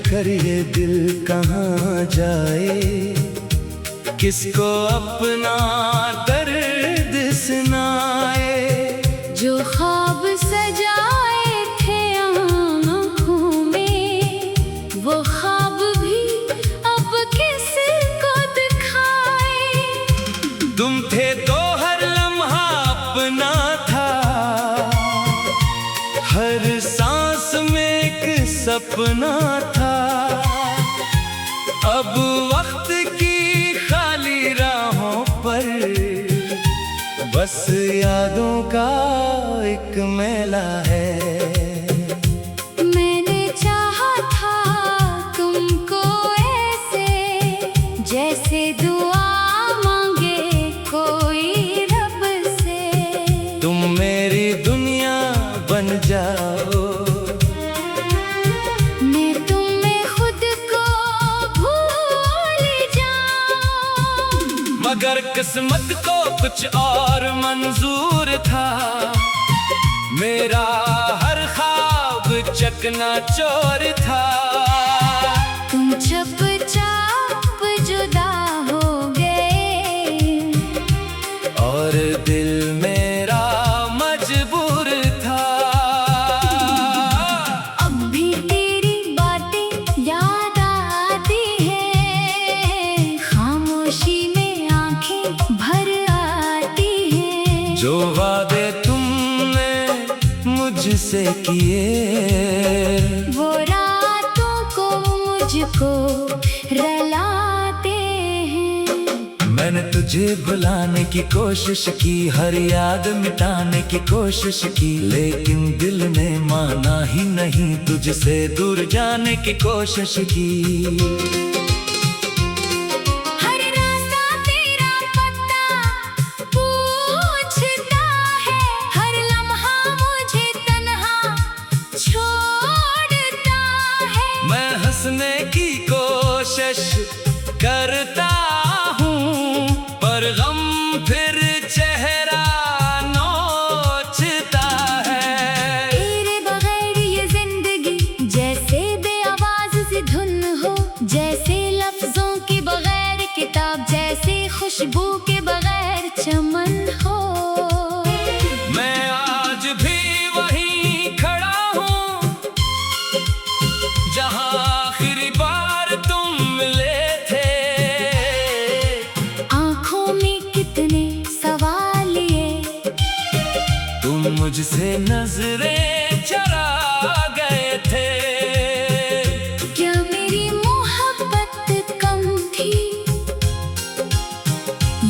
कर ये दिल कहाँ जाए, किसको अपना दर्द सुनाए। जो ख्वाब सजाए थे आँखों में, वो ख्वाब भी अब किसको दिखाए। तुम थे तो हर लम्हा अपना था, हर सांस में एक सपना था। अब वक्त की खाली राहों पर बस यादों का एक मेला है। मैंने चाहा था तुमको ऐसे, जैसे दुआ मांगे कोई रब से। तुम मेरी दुनिया बन जाओ, मैं तुम में खुद को भूल जाऊं। मगर किस्मत को कुछ और मंजूर था। मेरा हर ख्वाब चकनाचूर था। तुम चुपचाप जुदा हो गए, और दिल मेरा मजबूर था। अब भी तेरी बातें याद आती हैं, खामोशी में आंखें भर आती हैं। जो वादे तुमने मुझसे किए, वो रातों को मुझको रुलाते हैं। मैंने तुझे भुलाने की कोशिश की, हर याद मिटाने की कोशिश की, लेकिन दिल ने माना ही नहीं, तुझसे दूर जाने की कोशिश की। हर रास्ता तेरा पता पूछता है, हर लम्हा मुझे तन्हा छोड़ता है। मैं हंसने की कोशिश करता हूँ, पर गम फिर चेहरा नोचता है। तेरे बगैर ये जिंदगी जैसे बेआवाज सी धुन हो, जैसे लफ्जों के बगैर किताब, जैसे खुशबू के बगैर चमन हो। मैं आज भी वहीं खड़ा हूँ, जहाँ आखिरी बार तुम मिले थे। आँखों में कितने सवाल ये, तुम मुझसे नजरें चरा गए थे। क्या मेरी मोहब्बत कम थी,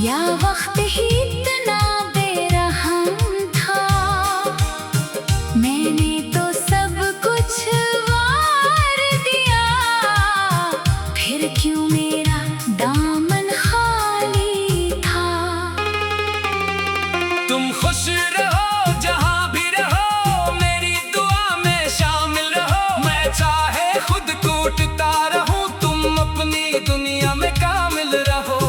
या वक्त ही इतना बेरहम था। मैंने तो सब कुछ वार दिया, फिर क्यों मेरा दामन खाली था। तुम खुश रहो जहाँ भी रहो, मेरी दुआ में शामिल रहो। मैं चाहे खुद टूटता रहूं, तुम अपनी दुनिया में कामिल रहो।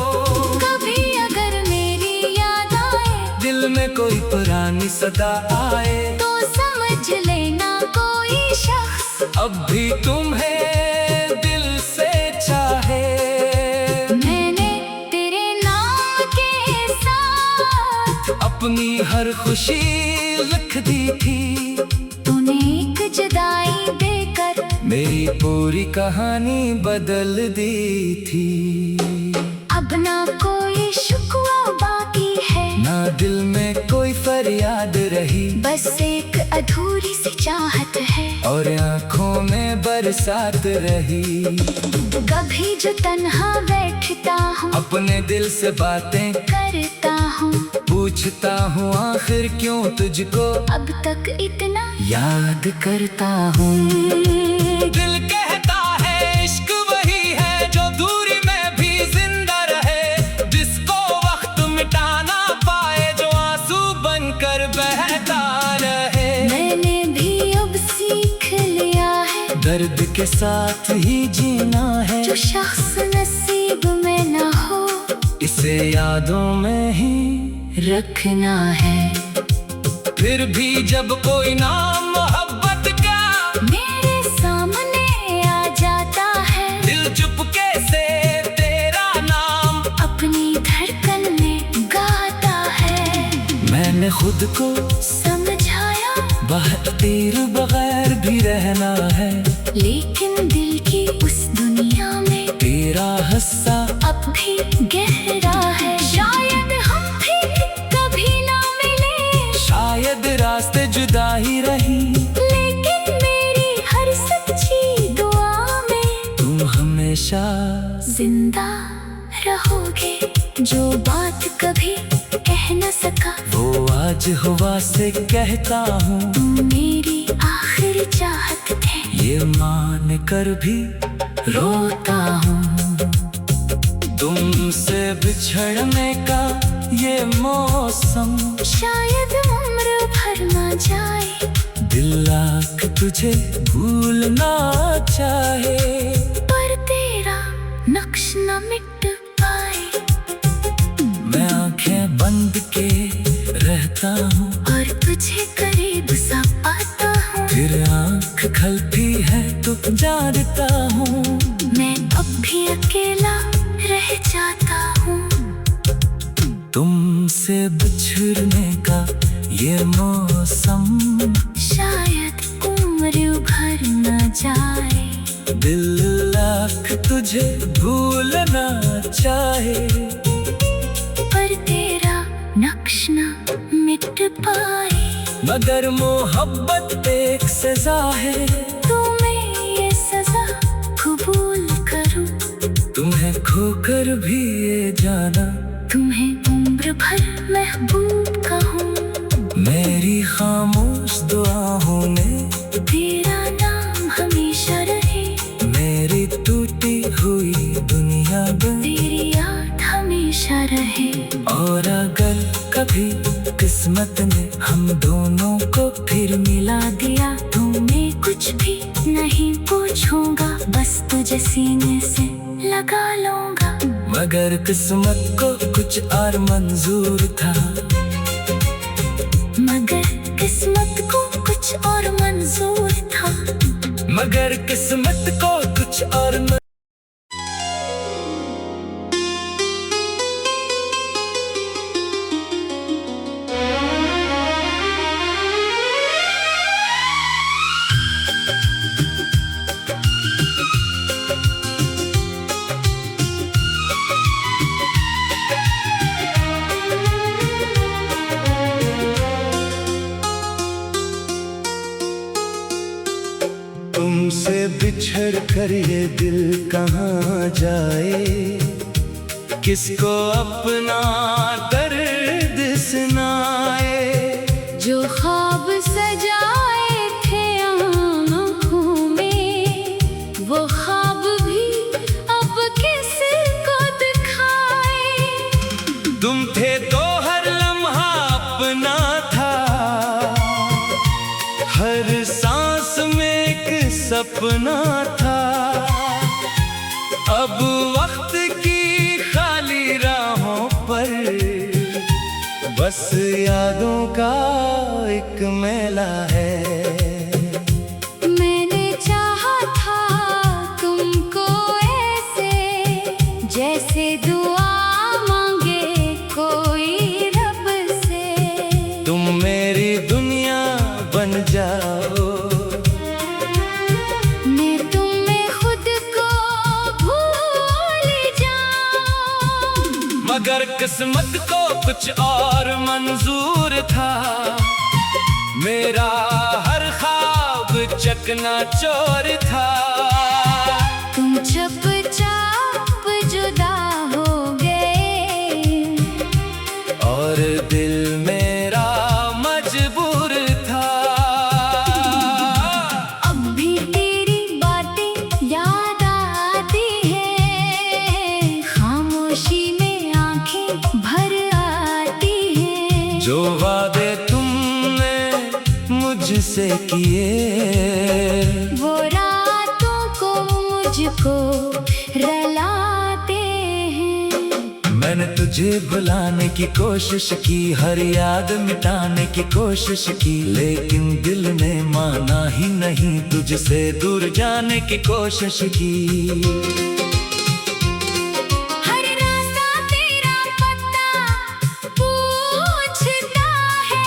कभी अगर मेरी याद आए, दिल में कोई पुरानी सदा आए, तो समझ लेना कोई शख्स अब भी तुम्हें दिल से चाहे। मैंने तेरे नाम के साथ अपनी हर खुशी लिख दी थी। तूने एक जुदाई देकर मेरी पूरी कहानी बदल दी थी। अब ना कोई शुक्वा बाकी है, ना दिल में कोई फरियाद रही, बस एक अधूरी सी चाहत है, और आँखों में बरसात रही। कभी जो तन्हा बैठता हूँ, अपने दिल से बातें करता हूँ, पूछता हूँ आखिर क्यों तुझको अब तक इतना याद करता हूँ। दिल कहता है इश्क वही है जो दूरी में भी जिंदा रहे, जिसको वक्त मिटा ना पाए, जो आंसू बनकर बहता रहे। मैंने भी अब सीख लिया है, दर्द के साथ ही जीना है। जो शख्स नसीब में न हो, इसे यादों में ही रखना है। फिर भी जब कोई नाम मोहब्बत का मेरे सामने आ जाता मैंने खुद को समझाया, तेरे बगैर भी रहना है, लेकिन दिल की उस दुनिया में तेरा हिस्सा अब भी गहरा है। शायद हम फिर कभी ना मिले, शायद रास्ते जुदा ही रही, लेकिन मेरी हर सच्ची दुआ में तुम हमेशा जिंदा रहोगे। जो बात कभी कह न सका, वो आज हवा से कहता हूँ। तुम मेरी आखिरी चाहत थे, ये मान कर भी रोता हूँ। तुमसे बिछड़ने का ये मौसम शायद उम्र भर ना जाए, दिल लाख तुझे भूलना चाहे, पर तेरा नक्श न मिट पाए। मैं आंखें बंद के रहता हूँ, और तुझे करीब सा पाता हूँ, फिर आंख खलती है तो जानता हूँ। मैं अब भी अकेला रह जाता हूँ। तुमसे बिछड़ने का ये मौसम शायद उम्र भर न जाए, दिल लाख तुझे भूलना चाहे, पर तेरा नक्श न मिट पाए। मगर मोहब्बत एक सजा है, तुम्हें ये सजा कबूल करूं, तुम्हें खोकर भी ये जाना तुम्हें उम्र भर महबूब कहूं। मेरी खामोश दुआओं में तेरा नाम हमेशा रहे, मेरी टूटी हुई दुनिया में तेरी याद हमेशा रहे। और अगर कभी किस्मत ने हम दोनों को फिर मिला दिया, तो मैं कुछ भी नहीं पूछूंगा, बस तुझे सीने से लगा लूंगा। मगर किस्मत को कुछ और मंजूर था, मगर किस्मत को कुछ और मंजूर था, मगर किस्मत को कुछ और तुमसे बिछड़ कर ये दिल कहाँ जाए, किसको अपना दर्द सुनाए। जो ख्वाब सजाए थे आँखों में, वो ख्वाब भी अब किसको दिखाए। तुम थे तो हर लम्हा अपना था, हर सांस में एक सपना था। अब वक्त की खाली राहों पर बस यादों का एक मेला है। मैंने चाहा था तुमको ऐसे, जैसे दुआ मांगे कोई रब से। तुम मेरी दुनिया बन जाओ, मैं तुम में खुद को भूल जाऊं। मगर किस्मत को कुछ और मंजूर था। मेरा हर ख्वाब चकनाचूर था। तुम चुपचाप जुदा हो गए, और दिल मेरा मजबूर था। अब भी तेरी बातें याद आती हैं, खामोशी में आंखें भर आती हैं। जो वादे तुमने मुझसे किए, वो रातों को मुझको रुलाते हैं। मैंने तुझे भुलाने की कोशिश की, हर याद मिटाने की कोशिश की, लेकिन दिल ने माना ही नहीं, तुझसे दूर जाने की कोशिश की। हर रास्ता तेरा पता पूछता है,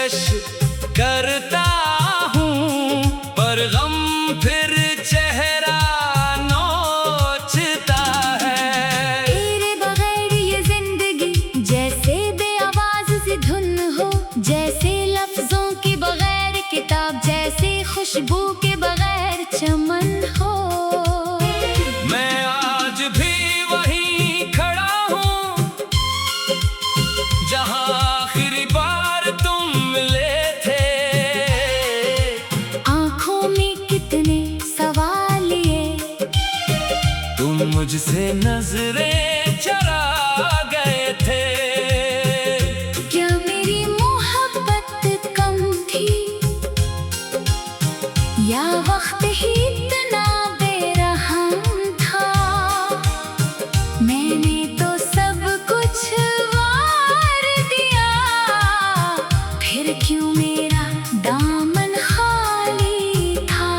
कोशिश करता हूँ, पर गम फिर चेहरा नोचता है। तेरे बगैर ये जिंदगी जैसे बेआवाज सी धुन हो, जैसे लफ्जों के बगैर किताब, जैसे खुशबू के बगैर चमन हो। मैं आज भी वहीं खड़ा हूँ जहाँ आखिरी बार तुम मिले थे। आंखों में कितने सवाल ये, तुम मुझसे नजरें चरा गए थे। क्या मेरी मोहब्बत कम थी, या वक्त ही इतना बेरहम था। मैंने तो सब कुछ वार दिया, फिर क्यों मेरा दामन खाली था।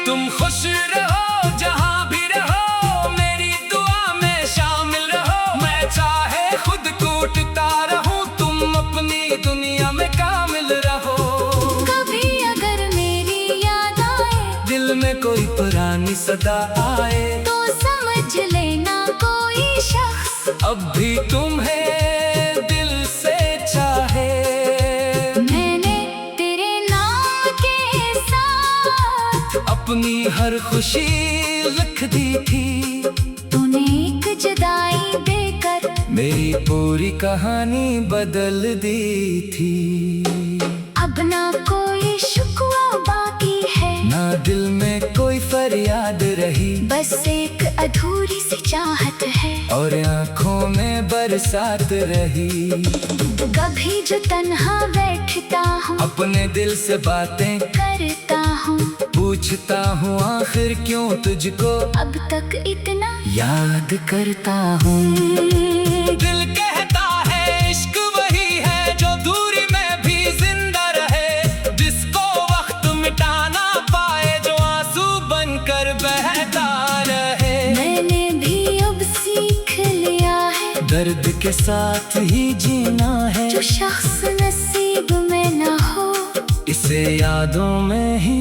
तुम खुश रहो जहाँ भी रहो, मेरी दुआ में शामिल रहो। मैं चाहे खुद कूटता रहूं, तुम अपनी दुनिया में कामिल रहो। कभी अगर मेरी याद आए, दिल में कोई पुरानी सदा आए, तो समझ लेना कोई शख्स अब भी तुम्हें दिल से चाहे। मैंने तेरे नाम के साथ अपनी हर खुशी लिख दी थी, तूने एक जुदाई देकर मेरी पूरी कहानी बदल दी थी। अब ना कोई शुक्वा बाकी है, ना दिल में कोई फरियाद रही, बस एक अधूरी सी चाहत है। और आंखों में बरसात रही। कभी जो तन्हा बैठता हूँ, अपने दिल से बातें करता हूँ, पूछता हूँ आखिर क्यों तुझको अब तक इतना याद करता हूँ। दिल कहता है इश्क वही है जो दूरी में भी जिंदा रहे, जिसको वक्त मिटा ना पाए, जो आंसू बनकर बहता रहे। मैंने भी अब सीख लिया है, दर्द के साथ ही जीना है, जो शख्स नसीब में ना हो, इसे यादों में ही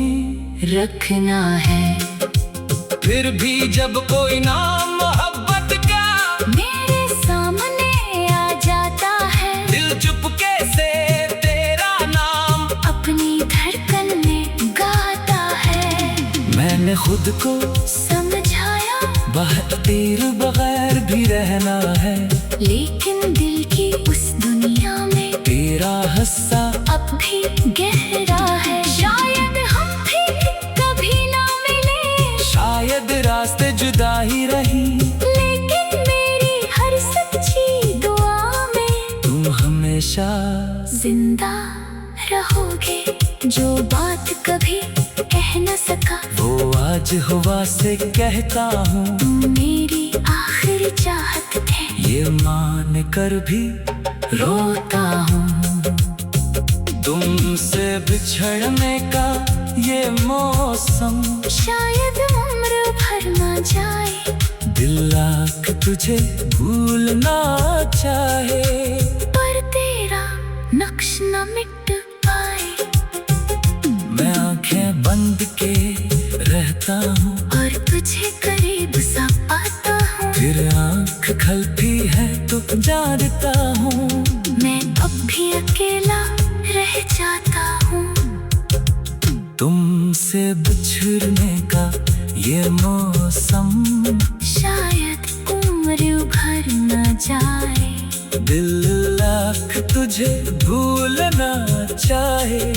रखना है। फिर भी जब कोई नाम मोहब्बत का मेरे सामने आ जाता है, दिल चुपके से तेरा नाम अपनी धड़कन में गाता है। मैंने खुद को समझाया बाहर तेरे बगैर भी रहना है, लेकिन दिल की उस दुनिया में तेरा हिस्सा अब भी गहरा है। शायद हम फिर कभी ना मिले, शायद रास्ते जुदा ही रही, लेकिन मेरी हर सच्ची दुआ में तुम हमेशा जिंदा रहोगे। जो बात कभी कह न सका, वो आज हवा से कहता हूँ। तुम मेरी आखिरी चाहत थे, ये मान कर भी रोता हूँ। तुमसे बिछड़ने का ये मौसम शायद उम्र भर न जाए, दिल लाख तुझे भूलना चाहे, पर तेरा नक्श न मिट पाए। मैं आंखें बंद के रहता हूँ, और तुझे करीब सा पाता हूँ, फिर आंख खलती है तो जानता हूँ। मैं अब भी अकेला रह जाता हूँ। तुमसे बिछड़ने का ये मौसम शायद उम्र भर न जाए, दिल लाख तुझे भूलना चाहे,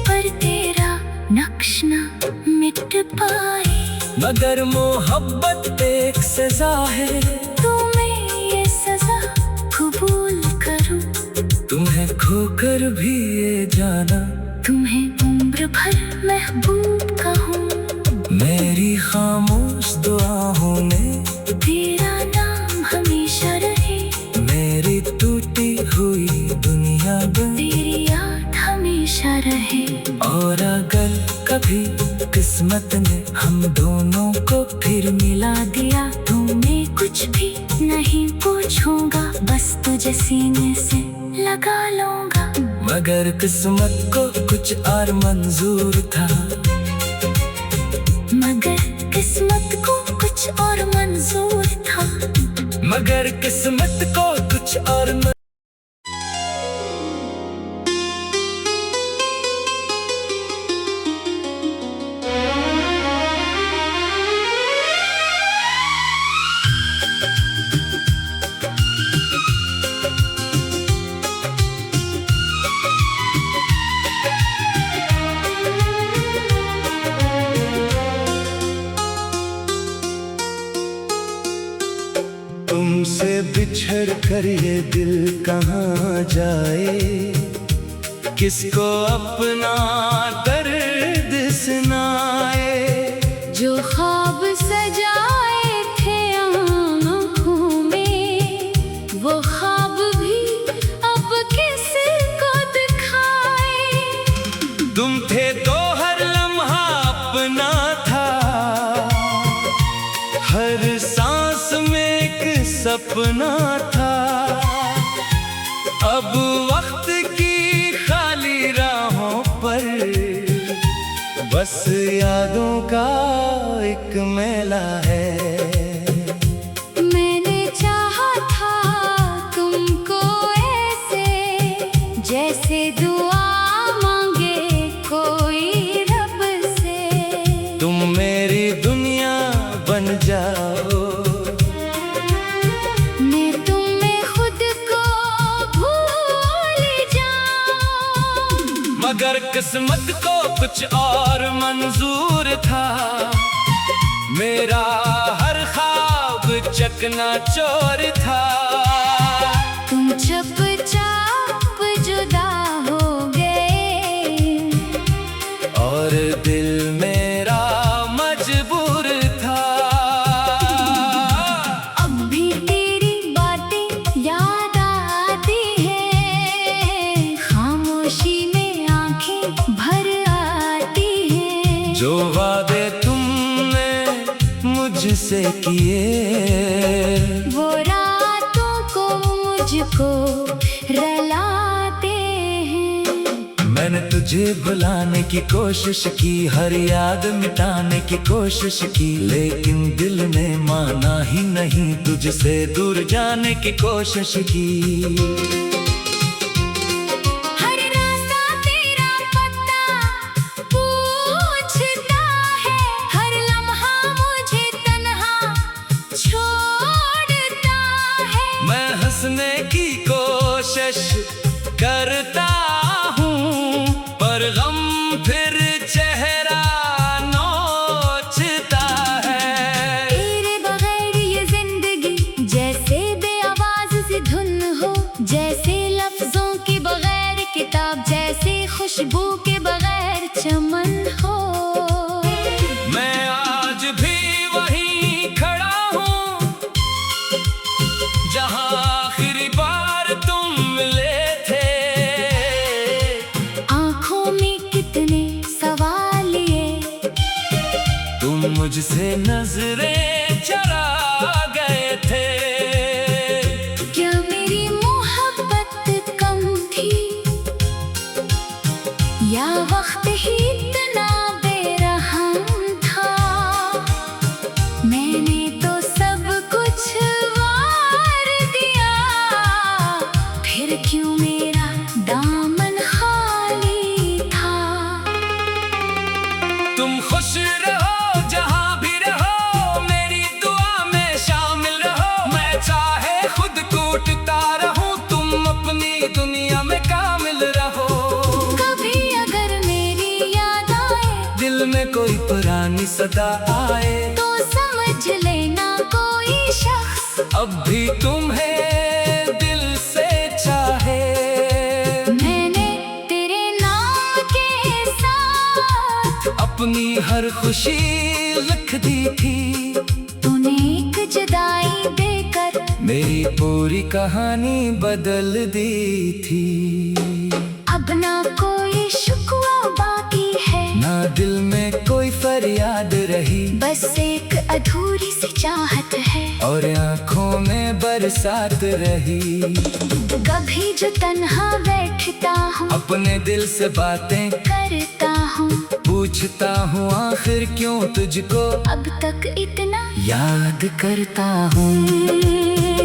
पर तेरा नक्श न मिट पाए। मगर मोहब्बत एक सजा है, तो मैं ये सजा कबूल करूं, तुम्हें खोकर भी ये जाना तुम्हें उम्र भर महबूब कहूं। मेरी खामोश दुआओं में तेरा नाम हमेशा रहे, मेरी टूटी हुई दुनिया में तेरी याद हमेशा रहे। और अगर कभी किस्मत ने हम दोनों को फिर मिला दिया तो मैं कुछ भी नहीं पूछूंगा, बस तुझे सीने से लगा लूंगा। मगर किस्मत को कुछ और मंजूर था, मगर किस्मत को कुछ और मंजूर था। मगर किस्मत को कुछ और तुमसे बिछड़ कर ये दिल कहाँ जाए, किसको अपना दर्द सुनाए। जो ख्वाब सजाए थे आँखों में, वो ख्वाब भी अब किसको दिखाए। तुम थे तो हर लम्हा अपना था, हर सांस में एक सपना था। अब वक्त की खाली राहों पर बस यादों का एक मेला है। मैंने चाहा था तुमको ऐसे, जैसे दुआ मांगे कोई रब से। तुम मेरी दुनिया बन जाओ, मैं तुम में खुद को भूल जाऊं। मगर किस्मत को कुछ और मंजूर था, मेरा हर ख्वाब चकनाचूर था। तुम चुपचाप जुदा हो गए, और दिल मेरा मजबूर था। अब भी तेरी बातें याद आती हैं, खामोशी में आंखें भर आती हैं। जो वादे तुमने मुझसे किए, वो रातों को मुझको रुलाते हैं। मैंने तुझे भुलाने की कोशिश की, हर याद मिटाने की कोशिश की, लेकिन दिल ने माना ही नहीं, तुझसे दूर जाने की कोशिश की। हर रास्ता तेरा पता पूछता है, हर लम्हा मुझे तन्हा छोड़ता है। मैं हंसने की कोशिश करता हूँ, पर गम फिर चेहरा नोचता है। तेरे बगैर ये जिंदगी जैसे बेआवाज सी धुन हो, जैसे लफ्जों के बगैर किताब, जैसे खुशबू के बगैर चमन हो। मैं आज भी वहीं खड़ा हूँ, जहाँ आखिरी बार तुम मिले थे। आँखों में कितने सवाल ये, तुम मुझसे नजरें चरा गए थे। क्या मेरी मोहब्बत कम थी, या वक्त ही इतना बेरहम था। मैंने तो सब कुछ वार दिया, फिर क्यों मेरा दामन खाली था। तुम खुश रहो जहाँ भी रहो, मेरी दुआ में शामिल रहो। मैं चाहे खुद कूटता रहूं, तुम अपनी दुनिया में कामिल रहो। कभी अगर मेरी याद आए, दिल में कोई पुरानी सदा आए, तो समझ लेना कोई शख्स अब भी तुम्हें दिल से चाहे। मैंने तेरे नाम के साथ अपनी हर खुशी लिख दी थी। तूने एक जुदाई देकर मेरी पूरी कहानी बदल दी थी। अब ना कोई शुक्वा बाकी है, ना दिल में कोई फरियाद रही, बस एक अधूरी सी चाहत है। और आँखों में बर मेरे साथ रही। कभी जो तन्हा बैठता हूँ, अपने दिल से बातें करता हूँ, पूछता हूँ आखिर क्यों तुझको अब तक इतना याद करता हूँ।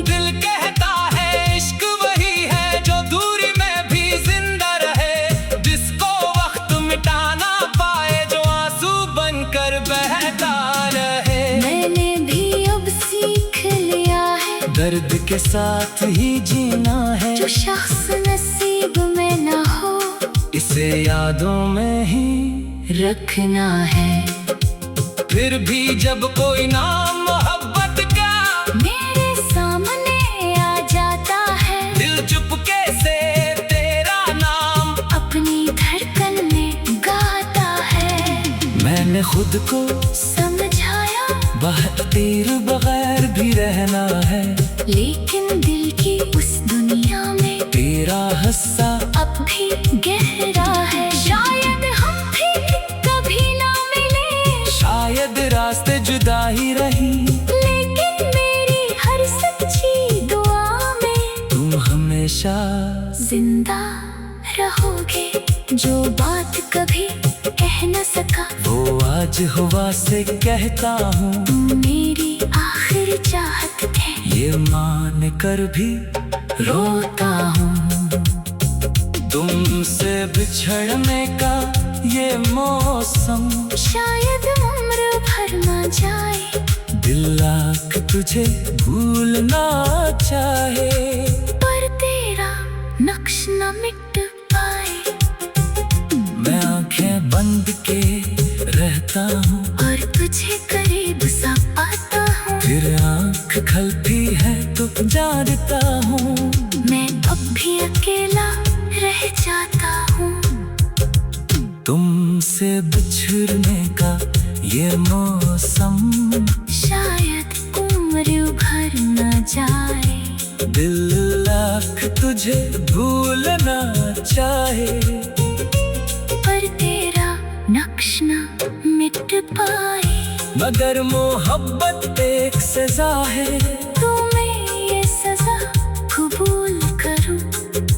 दिल कहता है इश्क वही है जो दूरी में भी जिंदा रहे, जिसको वक्त मिटा ना पाए, जो आंसू बनकर बहता रहे। मैंने भी अब सीख लिया है, दर्द के साथ ही जीना है। जो शख्स नसीब में न हो, इसे यादों में ही रखना है। फिर भी जब कोई नाम मोहब्बत का मेरे सामने आ जाता है, दिल चुपके से तेरा नाम अपनी धड़कन में गाता है। मैंने खुद को समझाया तेरे बगैर भी रहना है, लेकिन दिल की उस दुनिया में तेरा हिस्सा अब भी गहरा है। शायद हम फिर कभी ना मिले, शायद रास्ते जुदा ही रही, लेकिन मेरी हर सच्ची दुआ में तुम हमेशा जिंदा रहोगे। जो बात कभी कह न सका, वो आज हवा से कहता हूँ। तुम मेरी आखिरी चाहत थे, ये मान कर भी रोता हूँ। तुमसे बिछड़ने का ये मौसम शायद उम्र भर न जाए, दिल लाख तुझे भूलना चाहे, पर तेरा नक्श न मिट पाए। मैं आंखें बंद के रहता हूँ, और तुझे करीब सा पाता हूँ, फिर आंख खलती है तो जानता हूँ। मैं अब भी अकेला रह जाता हूँ। तुमसे बिछड़ने का ये मौसम शायद उम्र भर न जाए, दिल लाख तुझे भूलना चाहे, पर तेरा नक्श न मिट पाए। मगर मोहब्बत एक सजा है, तो मैं ये सजा कबूल करूँ,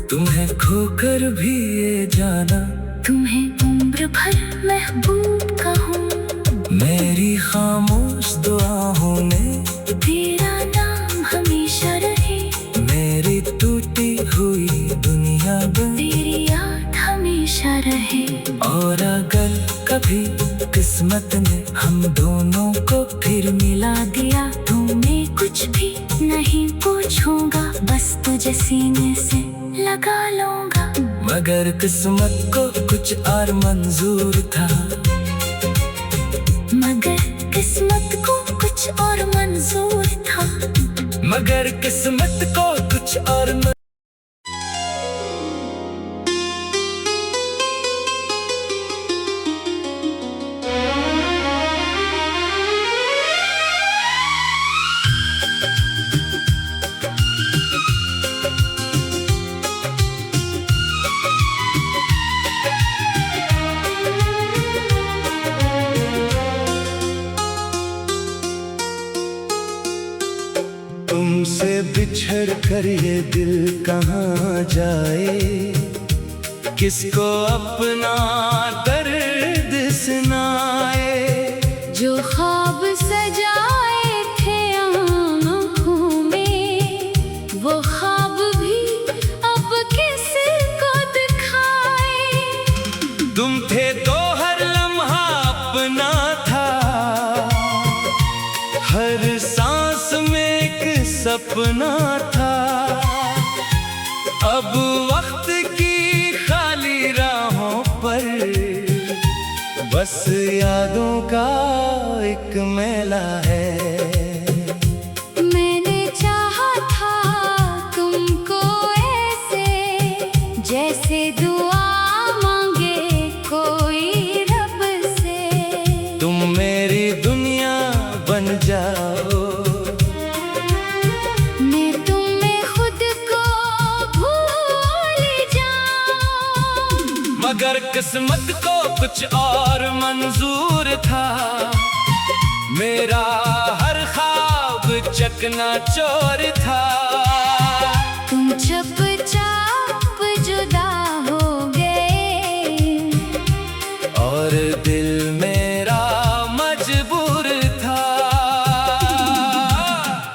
तुम्हें खोकर भी ये जाना तुम्हें उम्र भर महबूब कहूँ। मेरी खामोश दुआओं में तेरा नाम हमेशा रहे, मेरी टूटी हुई दुनिया में तेरी याद हमेशा रहे। और अगर कभी किस्मत ने हम दोनों को फिर मिला दिया, तो मैं कुछ भी नहीं पूछूंगा, बस तुझे सीने से लगा लूंगा। मगर किस्मत को कुछ और मंजूर था, मगर किस्मत को कुछ और मंजूर था। मगर किस्मत को कुछ और तुमसे बिछड़ कर ये दिल कहाँ जाए, किसको अपना दर्द सुनाए। जो ख्वाब सजाए थे आँखों में, वो ख्वाब भी अब किसको दिखाए। तुम थे तो हर लम्हा अपना था, हर सांस में एक सपना था। अब वक्त की खाली राहों पर बस यादों का एक मेला है। मैंने चाहा था तुमको ऐसे, जैसे दुआ मांगे कोई रब से। तुम मेरी दुनिया बन जाओ, मैं तुम्हें खुद को भूल जाऊं। मगर किस्मत को कुछ और मंजूर था। मेरा हर ख्वाब चकनाचूर था। तुम चुपचाप जुदा हो गए और दिल मेरा मजबूर था।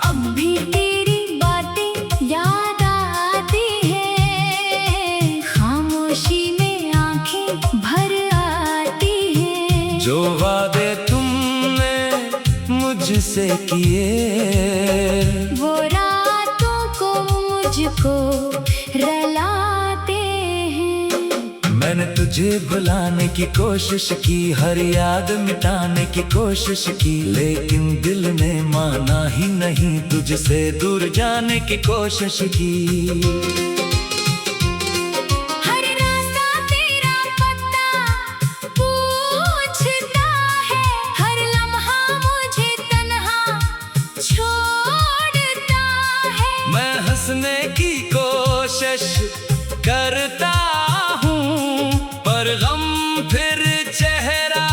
अब भी तेरी बातें याद आती हैं, खामोशी में आंखें भर आती हैं। जो वादे तुमने मुझसे किए वो रातों को मुझको रुलाते हैं। मैंने तुझे भुलाने की कोशिश की, हर याद मिटाने की कोशिश की, लेकिन दिल ने माना ही नहीं, तुझसे दूर जाने की कोशिश की। हर रास्ता तेरा पता पूछता है, हर लम्हा मुझे तन्हा छोड़ता है। मैं हंसने की कोशिश करता हूँ, पर गम फिर चेहरा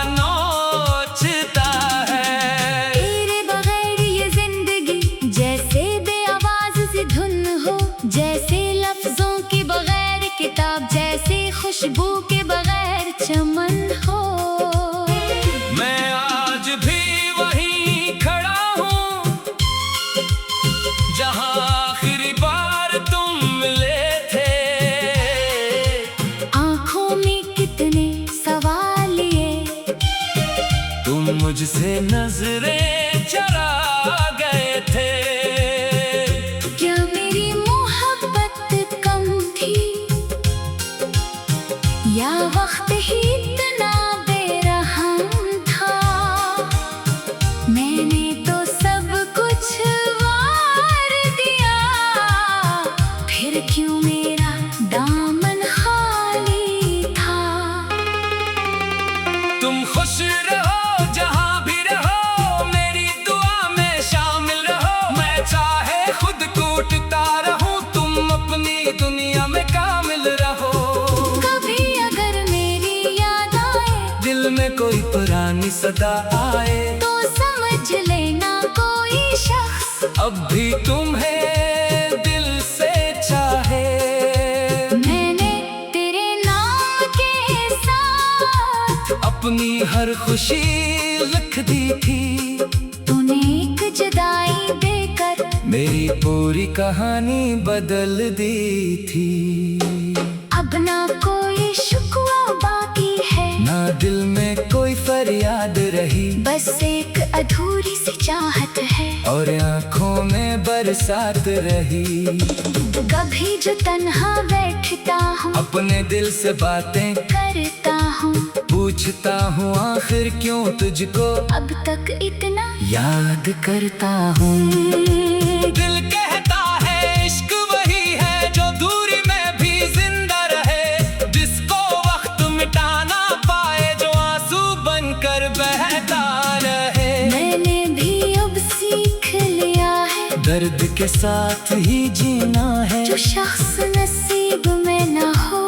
नोचता है। तेरे बगैर ये जिंदगी जैसे बेआवाज सी धुन हो, जैसे लफ्जों के बगैर किताब, जैसे खुशबू के बगैर चमन हो। मैं आज भी वहीं खड़ा हूँ जहाँ आखिरी बार तुम मिले थे। आँखों में कितने सवाल ये, तुम मुझसे नजरें चरा गए थे। क्या मेरी मोहब्बत कम थी, या वक्त ही इतना बेरहम था। मैंने तो सब कुछ वार दिया, फिर क्यों मेरा दामन खाली था। तुम खुश रहो जहाँ भी रहो, मेरी दुआ में शामिल रहो। मैं चाहे खुद कूटता रहूं, तुम अपनी दुनिया में कामिल रहो। कभी अगर मेरी याद आए दिल में कोई पुरानी सदा आए, तो समझ लेना कोई शख्स अब भी तुम्हें दिल से चाहे। मैंने तेरे नाम के साथ अपनी हर खुशी लिख दी थी। तूने एक जुदाई देकर मेरी पूरी कहानी बदल दी थी। अब ना कोई शुक्वा बाकी है, ना दिल में कोई फरियाद रही, बस एक अधूरी सी चाहत है। और आँखों में बरसात रही। कभी जो तन्हा बैठता हूँ, अपने दिल से बातें करता हूँ, पूछता हूँ आखिर क्यों तुझको अब तक इतना याद करता हूँ। दिल कहता है इश्क वही है जो दूरी में भी जिंदा रहे, जिसको वक्त मिटा ना पाए, जो आंसू बनकर बहता रहे। मैंने भी अब सीख लिया है, दर्द के साथ ही जीना है। जो शख्स नसीब में ना हो,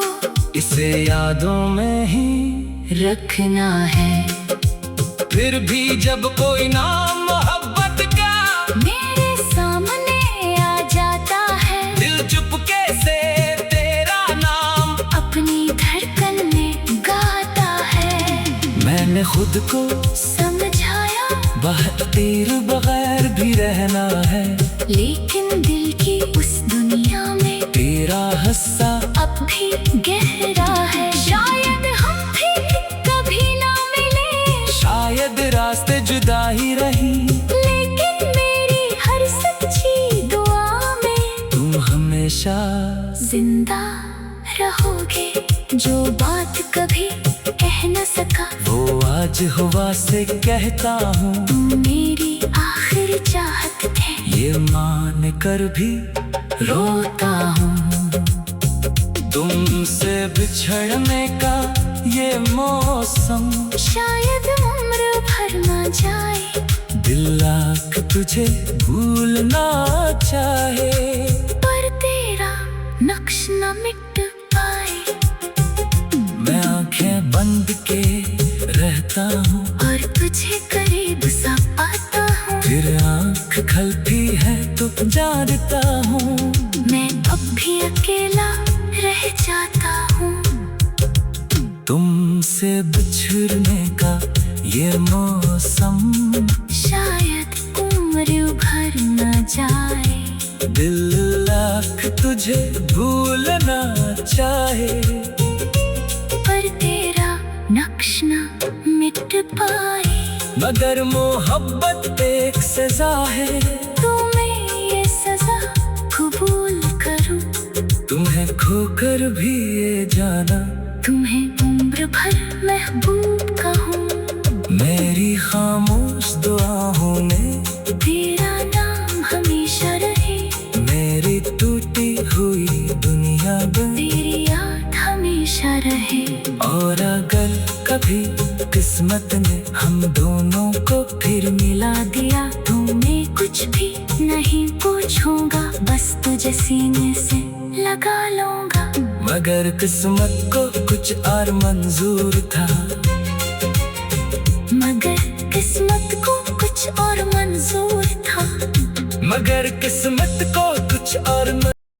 इसे यादों में ही रखना है। फिर भी जब कोई नाम मोहब्बत का मेरे सामने आ जाता है, दिल चुपके से तेरा नाम अपनी धड़कन में गाता है। मैंने खुद को समझाया बहतीर बगैर भी रहना है, लेकिन दिल की उस दुनिया में तेरा हिस्सा अब भी गहरा है। शायद हम फिर कभी ना मिले, शायद रास्ते जुदा ही रही, लेकिन मेरी हर सच्ची दुआ में तुम हमेशा जिंदा रहोगे। जो बात कभी कह न सका, वो आज हवा से कहता हूँ। तुम मेरी आखिरी चाहत थे, ये मान कर भी रोता हूँ। तुमसे बिछड़ने का ये मौसम शायद उम्र भर ना जाए, दिल लाख तुझे भूलना चाहे, पर तेरा नक्श न मिट पाए। मैं आंखें बंद के रहता हूँ, और तुझे करीब सा पाता हूँ, फिर आंख जानता हूँ मैं अब भी अकेला रह जाता हूँ। तुमसे बिछड़ने का ये मौसम, शायद उम्र भर न जाए। दिल लाख तुझे भूलना चाहे, पर तेरा नक्श न मिट पाए। मगर मोहब्बत एक सजा है, तुम्हें ये सजा कबूल करूं। तुम्हें खोकर भी ये जाना तुम्हें उम्र भर महबूब कहूं। मेरी खामोश दुआओं में तेरा नाम हमेशा रहे। मेरी टूटी हुई दुनिया बन, तेरी याद हमेशा रहे। और अगर कभी किस्मत ने हम दोनों को फिर मिला दिया, तो मैं कुछ भी नहीं पूछूंगा, बस तुझे सीने से लगा लूंगा। मगर किस्मत को कुछ और मंजूर था, मगर किस्मत को कुछ और मंजूर था। मगर किस्मत को कुछ और